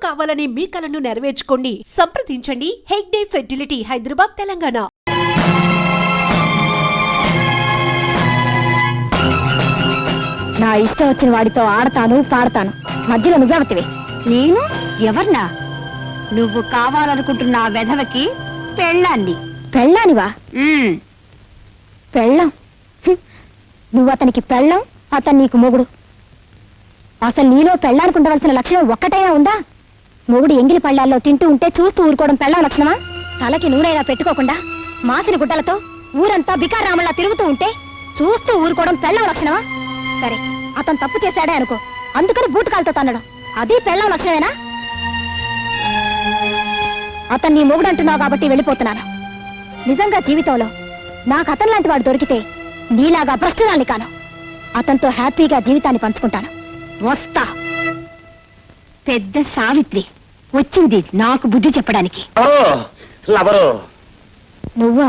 కావాలనే మీ కలను నెరవేర్చుకోండి. సంప్రదించండి హెగ్డే ఫెర్టిలిటీ, హైదరాబాద్, తెలంగాణ. నా ఇష్టం వచ్చిన వాడితో ఆడతాను, పాడతాను. మధ్యలో నువ్వెవతివి? నేను ఎవర్నా? నువ్వు కావాలనుకుంటున్న ఆ వెధవకి పెళ్ళాన్ని. పెళ్ళానివా? పెళ్ళం? నువ్వు అతనికి పెళ్ళం, అతను నీకు మొగుడు. అసలు నీలో పెళ్ళానుకుండవలసిన లక్షణం ఒక్కటైనా ఉందా? మొగుడు ఎంగిలి పళ్ళాల్లో తింటూ ఉంటే చూస్తూ ఊరుకోవడం పెళ్ళం లక్షణమా? తలకి నూనెలా పెట్టుకోకుండా మాసిన గుడ్డలతో ఊరంతా బికారామల్లా తిరుగుతూ ఉంటే చూస్తూ ఊరుకోవడం పెళ్ళం లక్షణమా? సరే, అతను తప్పు చేశాడే అనుకో, అందుకని బూటకాలతో తన్నడం అది పెళ్ళం లక్షణమేనా? అతన్ని నీ మొగుడు అంటున్నావు కాబట్టి వెళ్ళిపోతున్నాను. నిజంగా జీవితంలో నాకు అతను లాంటి వాడు దొరికితే నీలాగా భ్రష్టురాల్ని కాను. అతనితో హ్యాపీగా జీవితాన్ని పంచుకుంటాను. వస్తా. పెద్ద సావిత్రి వచ్చింది నాకు బుద్ధి చెప్పడానికి. నువ్వా?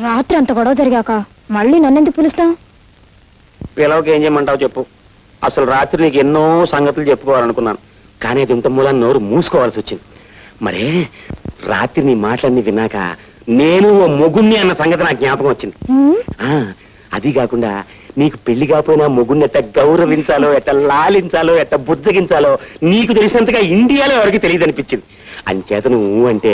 రాత్రి అంత గొడవ జరిగాక మళ్ళీ నన్నెందుకు పిలుస్తావు? పిలవకి ఏం చేయమంటావు చెప్పు. అసలు రాత్రి నీకు ఎన్నో సంగతులు చెప్పుకోవాలనుకున్నాను, కానీ అది ఇంత మూలాన్ని నోరు మూసుకోవాల్సి వచ్చింది. మరే రాత్రి నీ మాటలన్నీ విన్నాక నేను ఓ మొగుణ్ణి అన్న సంగతి నాకు జ్ఞాపకం వచ్చింది. అది కాకుండా నీకు పెళ్లి కాకపోయినా మొగుణ్ణి ఎట్ట గౌరవించాలో, ఎట్ట లాలించాలో, ఎట్ట బుజ్జగించాలో నీకు తెలిసినంతగా ఇండియాలో ఎవరికి తెలియదు అనిపించింది. అంచేత నువ్వు అంటే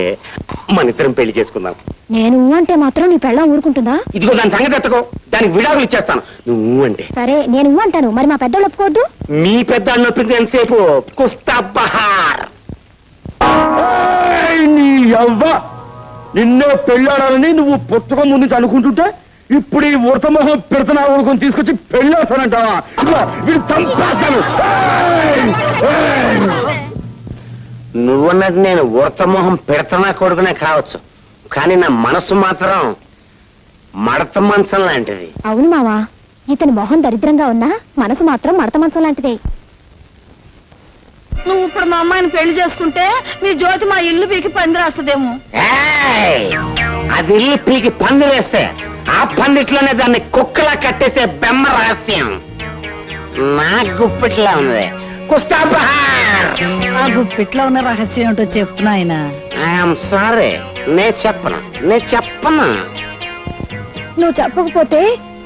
మన ఇద్దరం పెళ్లి చేసుకుందాం. నేను అంటే మాత్రం నీ పెళ్ళం ఊరుకుంటుందా? ఇదిగో దాని సంగతి ఎత్తకో, దానికి విడాకులు ఇచ్చేస్తాను నువ్వు అంటే. సరే, నేను అంటాను, మరి మా పెద్దోళ్ళు ఒప్పుకోవద్దు. మీ పెద్ద నొప్పింది ఎంతసేపు కుస్తా బహార్. నిన్నే పెళ్ళాడాలని నువ్వు పుస్తకం ముందు అనుకుంటుంటే ఇప్పుడు ఈ ఉడతమొహం పెడతనా ఊరుకొని తీసుకొచ్చి పెళ్ళాడతానంటావా? వీడు చంపేస్తాను. నువ్వన్నది నేను ఉడతమొహం పెడతనా కొడుకునే కావచ్చు, కానీ నా మనసు మాత్రం మడత మంచం లాంటిది. అవును మావా, ఇతని మొహం దరిద్రంగా ఉన్నా మనసు మాత్రం మడత మంచం లాంటిదే. నువ్వు ఇప్పుడు మా అమ్మాయిని పెళ్లి చేసుకుంటే మీ జ్యోతి మా ఇల్లు పీకి పందిరేస్తుందేమో. అది ఇల్లు పీకి పందిరేస్తే ఆ పందిట్లోనే దాన్ని కుక్కలా కట్టేసే బెమ్మ రహస్యం నా గుప్పిట్లా ఉంది. కుస్తా బహార్. ఆ గుప్పిట్లో ఉన్న రహస్యం ఏంటో చెప్పు నాయనా. ఐఎమ్ సారీ, నేను చెప్పను. నువ్వు చెప్పకపోతే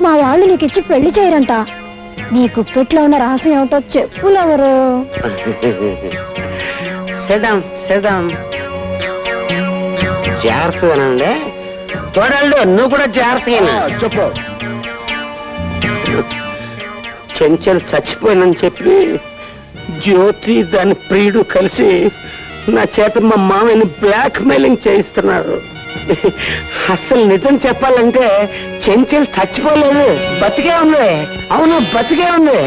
మా వాళ్ళు నీకు ఇచ్చి పెళ్లి చేయరంట. నీ గుప్పిట్లో ఉన్న రహస్యం ఏమిటో చెప్పులెవరు? జాగ్రత్తగానండి చూడండి, నువ్వు కూడా జాగ్రత్తగా చెప్పు. చెంచల్ చచ్చిపోయినని చెప్పి జ్యోతి దాని ప్రియుడు కలిసి నా చేత మా మామయ్యని బ్లాక్ మెయిలింగ్ చేయిస్తున్నారు. అసలు నిజం చెప్పాలంటే చెంచల్ చచ్చిపోలేదు, బతికే ఉంది. అవును, బతికే ఉంది.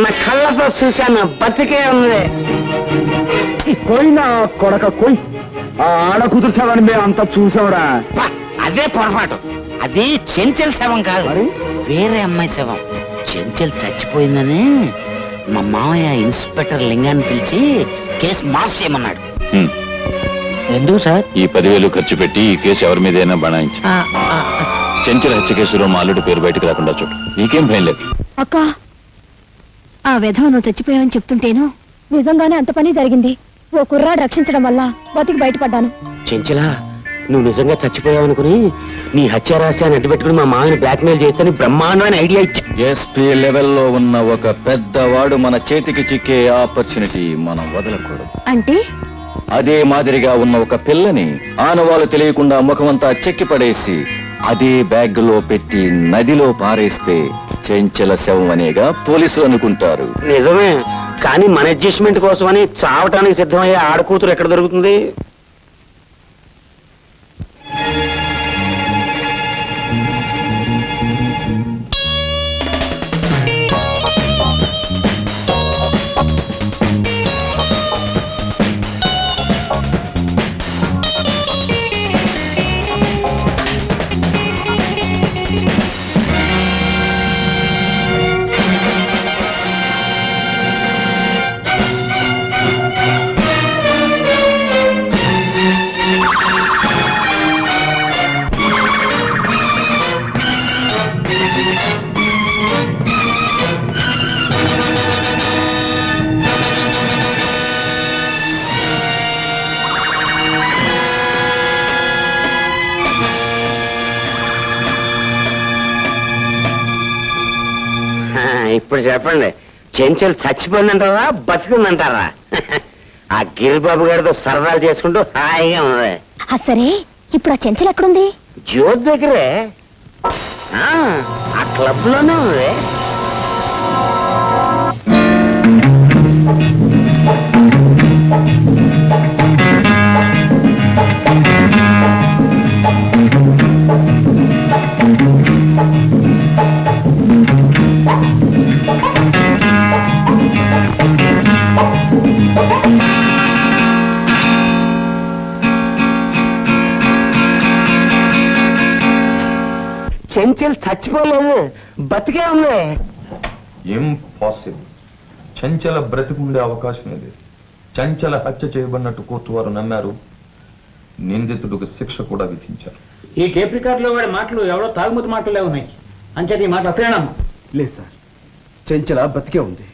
నా కళ్ళతో చూశాను, బతికే ఉంది. పోయినా కొడక కొయ్, ఆ ఆడ కుదుర్చావని మేము అంతా చూసావురా. అదే పొరపాటు. అది చెంచల్ శవం కాదు, వేరే అమ్మాయి శవం. చెంచల్ చచ్చిపోయిందని మా మామయ్య ఇన్స్పెక్టర్ లింగాన్ని పిలిచి కేసు మాఫ్ చేయమన్నాడు. ఎందుకు సార్? ఈ 10,000 ఖర్చు పెట్టి ఈ కేసు ఎవరి మీదైనా బనాయించు. చెంచల హత్య కేసులో మా అల్లుడి పేరు బయటకు రాకుండా చూడు. నీకేం భయం లేదు. అక్క, ఆ విధవ నువ్వు చచ్చిపోయావని చెప్తుంటేను నిజంగానే అంత పని జరిగింది. ఓ కుర్రాడు రక్షించడం వల్ల బతికి బయటపడ్డాను. చెంచలా, నువ్వు నిజంగా చచ్చిపోయావు అనుకుని నీ హత్య రహస్యాన్ని అడ్డుపెట్టుకుని మా మామని బ్లాక్ మెయిల్ చేస్తాను బ్రహ్మాండమైన ఐడియా ఇచ్చా. ఎస్పీ లెవెల్లో ఉన్న ఒక పెద్దవాడు మన చేతికి చిక్కే ఆపర్చునిటీ మనం వదలకూడదు. అంటే అదే మాదిరిగా ఉన్న ఒక పిల్లని ఆనవాళ్ళు తెలియకుండా ముఖమంతా చెక్కి పడేసి అదే బ్యాగ్ లో పెట్టి నదిలో పారేస్తే చెంచల శవం అనేగా పోలీసులు అనుకుంటారు. నిజమే, కానీ మన అడ్జస్ట్మెంట్ కోసమని చావటానికి సిద్ధమయ్యే ఆడకూతురు ఎక్కడ దొరుకుతుంది? ఇప్పుడు చెప్పండి, చెంచల్ చచ్చిపోయిందంటారా బతికిందంటారా? ఆ గిరిబాబు గారితో సరదాలు చేసుకుంటూ హాయిగా ఉంది. సరే ఇప్పుడు ఆ చెంచలు ఎక్కడుంది? జ్యోతి దగ్గరే, ఆ క్లబ్ లోనే ఉంది. చెంచల్ చచ్చిపోలేదు, బతికే ఉంది. ఇంపాసిబుల్. చంచల బ్రతికుండే అవకాశమే లేదు. చంచల హత్య చేయబడినట్టు కోర్టు వారు నమ్మారు. నిందితుడికి శిక్ష కూడా విధించారు. ఈ కేప్ రికార్డులో వాడి మాటలు ఎవరో తాగుమతి మాటలే ఉన్నాయి. అంచేది ఈ మాట అసలేనమ్మా. లేదు సార్, చెంచల బతికే ఉంది.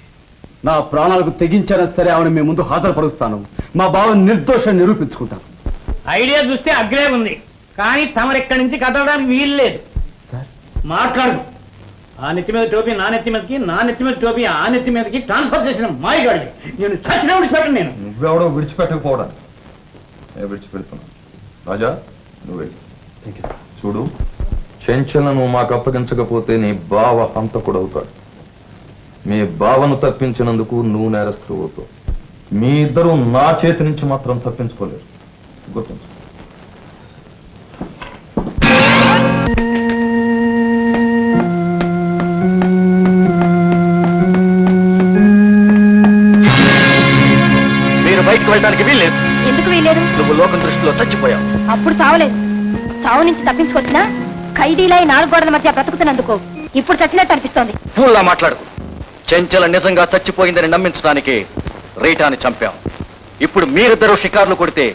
నా ప్రాణాలకు తెగించారా సరే ఆవిడ మీ ముందు హాజరుపరుస్తాను. మా బావ నిర్దోషం నిరూపించుకుంటాను. ఐడియా చూస్తే అగ్రే ఉంది, కానీ తమరెక్కడి నుంచి కదలడానికి వీలు లేదు. సార్ మాట్లాడు. ఆ నెత్తి మీద టోపీ నా నెత్తి మీదకి, నా నెత్తి మీద టోపీ ఆ నెత్తి మీదకి ట్రాన్స్ఫర్ చేసిన మాయగాడిని నేను చచ్చిన విడిచిపెట్టను. నేను నువ్వెవడో విడిచిపెట్టకపోవడానికి నేను విడిచిపెడుతున్నాను. రాజా నువ్వే చూడు, చెంచలను మాకు అప్పగించకపోతే నీ బావ హంతకుడు అవుతాడు. మీ బావను తప్పించినందుకు నువ్వు నేరస్తులు అవుతావు. మీ ఇద్దరు నా చేతి నుంచి మాత్రం తప్పించుకోలేరు, గుర్తుంచు. మీరు బయటకు వెళ్ళడానికి వీల్లేదు. ఎందుకు వీలేదు? నువ్వు లోకం దృష్టిలో చచ్చిపోయావు. అప్పుడు చావలేదు. చావు నుంచి తప్పించుకొచ్చినా ఖైదీలై 4 గోడల మధ్య బ్రతుకుతున్నందుకు ఇప్పుడు చచ్చినట్టు అనిపిస్తోంది. ఫూల్లా మాట్లాడుకు. చెంచల నిజంగా చచ్చిపోయిందని నమ్మించడానికి రీటాని చంపాం. ఇప్పుడు మీరిద్దరూ షికార్లు కొడితే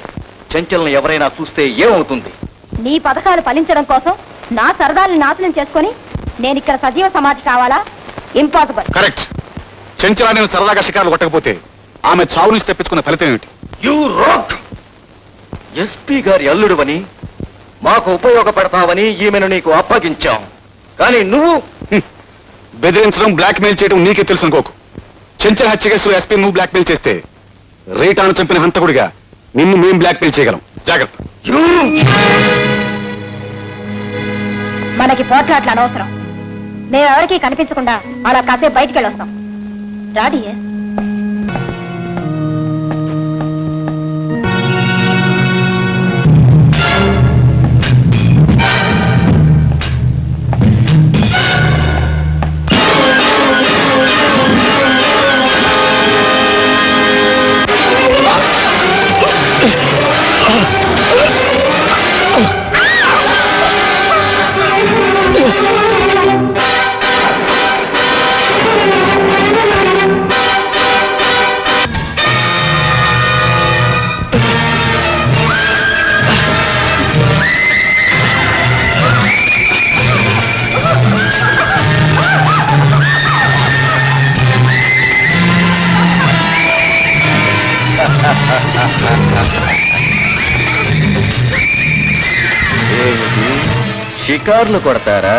చెంచల్ని ఎవరైనా చూస్తే ఏమవుతుంది? నీ పథకాలు ఫలించడం కోసం నా సరదాలను నాశనం చేసుకొని నేను ఇక్కడ సజీవ సమాధి కావాలా? ఇంపాసిబుల్. కరెక్ట్. చెంచలా నేను సరదాగా షికార్లు కొట్టకపోతే ఆమె చావు నుంచి తెప్పించుకున్న ఫలితం ఏమిటి? You rock! ఎస్పీ గారి అల్లుడువని మాకు ఉపయోగపడతావని ఈమెను నీకు అప్పగించాం. కానీ నువ్వు బెదిరించడం, బ్లాక్మెయిల్ చేయడం నీకే తెలుసు అనుకోకు. చెంచల హత్య కేసులో ఎస్పీ నువ్వు బ్లాక్మెయిల్ చేస్తే రీటాను చంపిన హంతకుడిగా నిన్ను మేం బ్లాక్మెయిల్ చేయగలం. జాగ్రత్త. మనకి పోట్లాట్లు అనవసరం. మేమెవరికీ కనిపించకుండా అలా కాసేపు బయటికి వెళ్ళొస్తాం. రాడి. షికార్లు కొడతారా?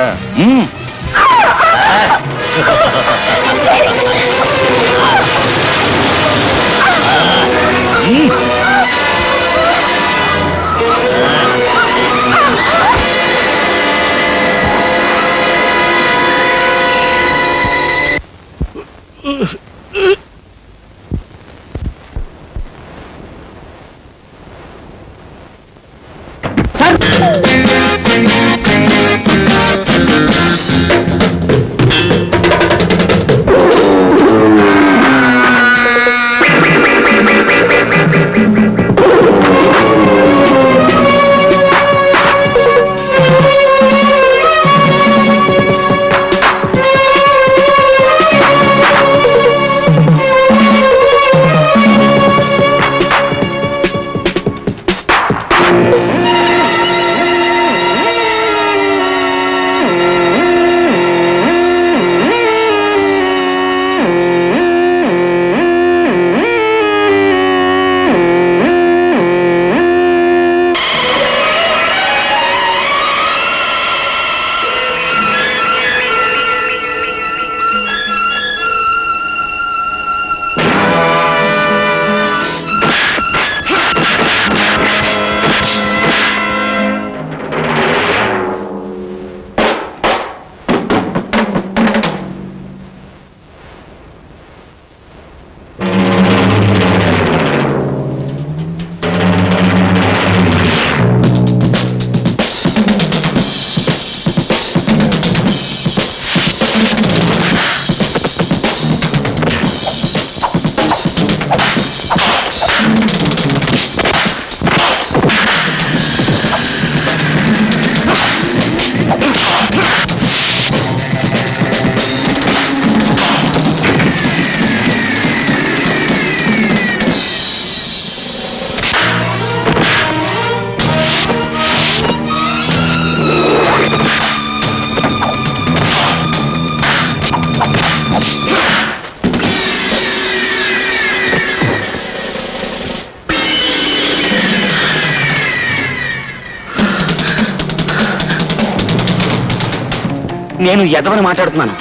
నేను ఎదవని మాట్లాడుతున్నాను.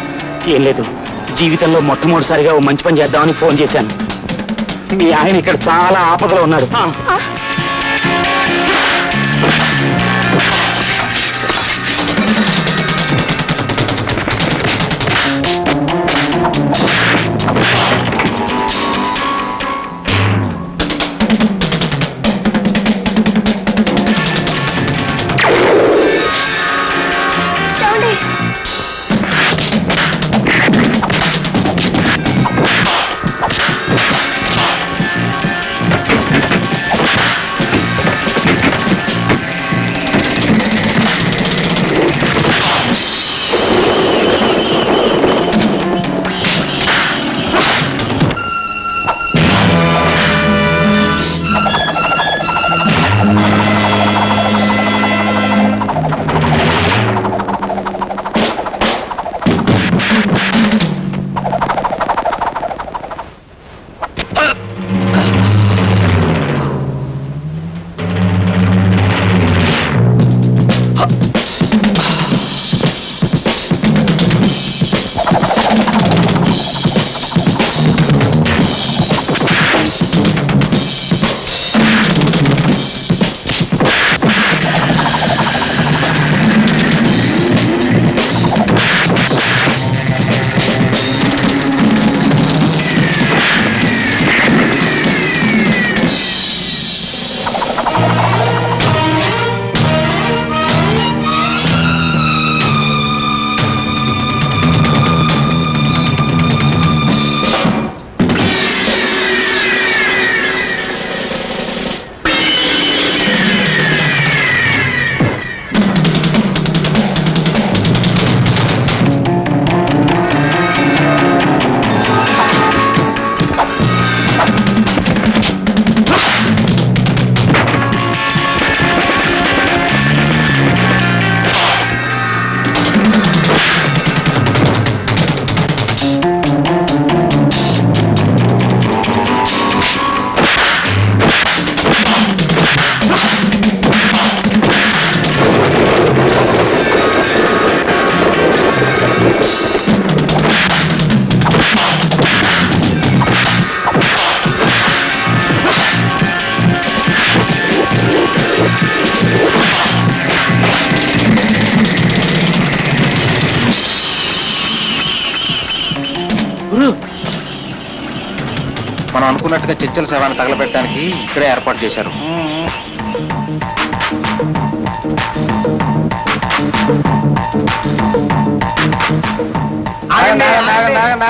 ఏం లేదు, జీవితంలో మొట్టమొదటిసారిగా ఓ మంచి పని చేద్దామని ఫోన్ చేశాను. మీ ఆయన ఇక్కడ చాలా ఆపదలో ఉన్నాడు. మనం అనుకున్నట్టుగా చెంచల శవాన్ని తగలబెట్టడానికి ఇక్కడే ఏర్పాటు చేశారు.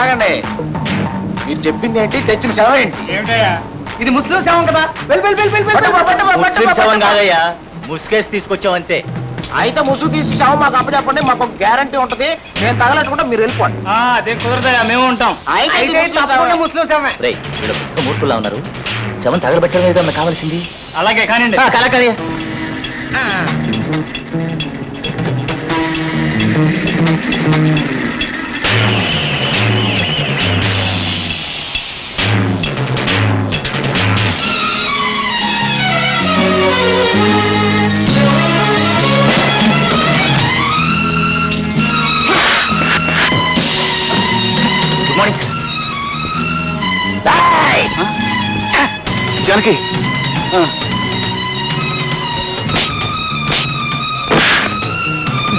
ఆగండి, మీరు చెప్పింది ఏంటి? తెచ్చిన శవం ఏంటి? ఇది ముస్లిం శవం కదా. ముస్లిం శవం కాదయ్యా, ముసుకేసి తీసుకొచ్చావంతే. అయితే ముసుగు తీసి శవం మాకు అప్పచెప్పండి, మాకు గ్యారంటీ ఉంటది. నేను తగలట్టుకుంటే మీరు వెళ్ళిపోండి. అదే కుదరదయ్యా, మేము ఉంటాం. ముస్లిం శవమే. మూర్ఖులా ఉన్నారు. శవం తగలబెట్టడం ఏదన్నా కావాల్సింది. అలాగే కానివ్వండి. కలకలి good morning sir. Janaki,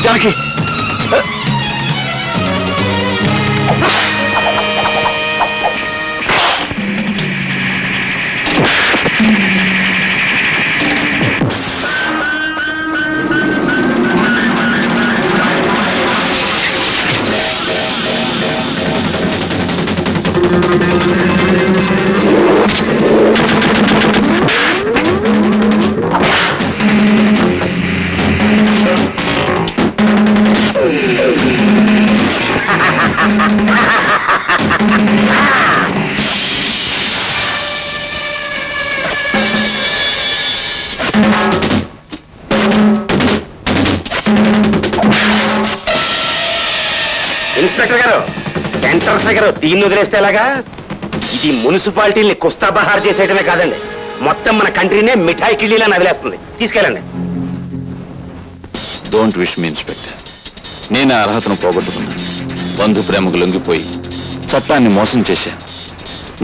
Janaki, inspector గారు, సెంటర్ ఫిగర్ దీన్ని వదిలేస్తే ఎలాగా? ఇది మున్సిపాలిటీని కుస్తాబహార్ చేసేయటమే కాదండి, మొత్తం మన కంట్రీనే మిఠాయి కిళ్ళీలా నదిలేస్తుంది. తీసుకెళ్ళండి. Don't wish me inspector. నేను ఆ అర్హతను పోగొట్టుకున్నాను. బంధు ప్రేమకు లొంగిపోయి చట్టాన్ని మోసం చేశాను.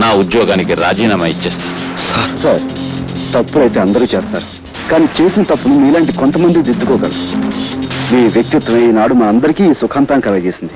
నా ఉద్యోగానికి రాజీనామా ఇచ్చేస్తాను. సార్, తప్పులైతే అందరూ చేస్తారు, కానీ చేసిన తప్పును మీలాంటి కొంతమంది దిద్దుకోగలరు. మీ వ్యక్తిత్వం ఈనాడు మా అందరికీ సుఖాంతం కలగజేసింది.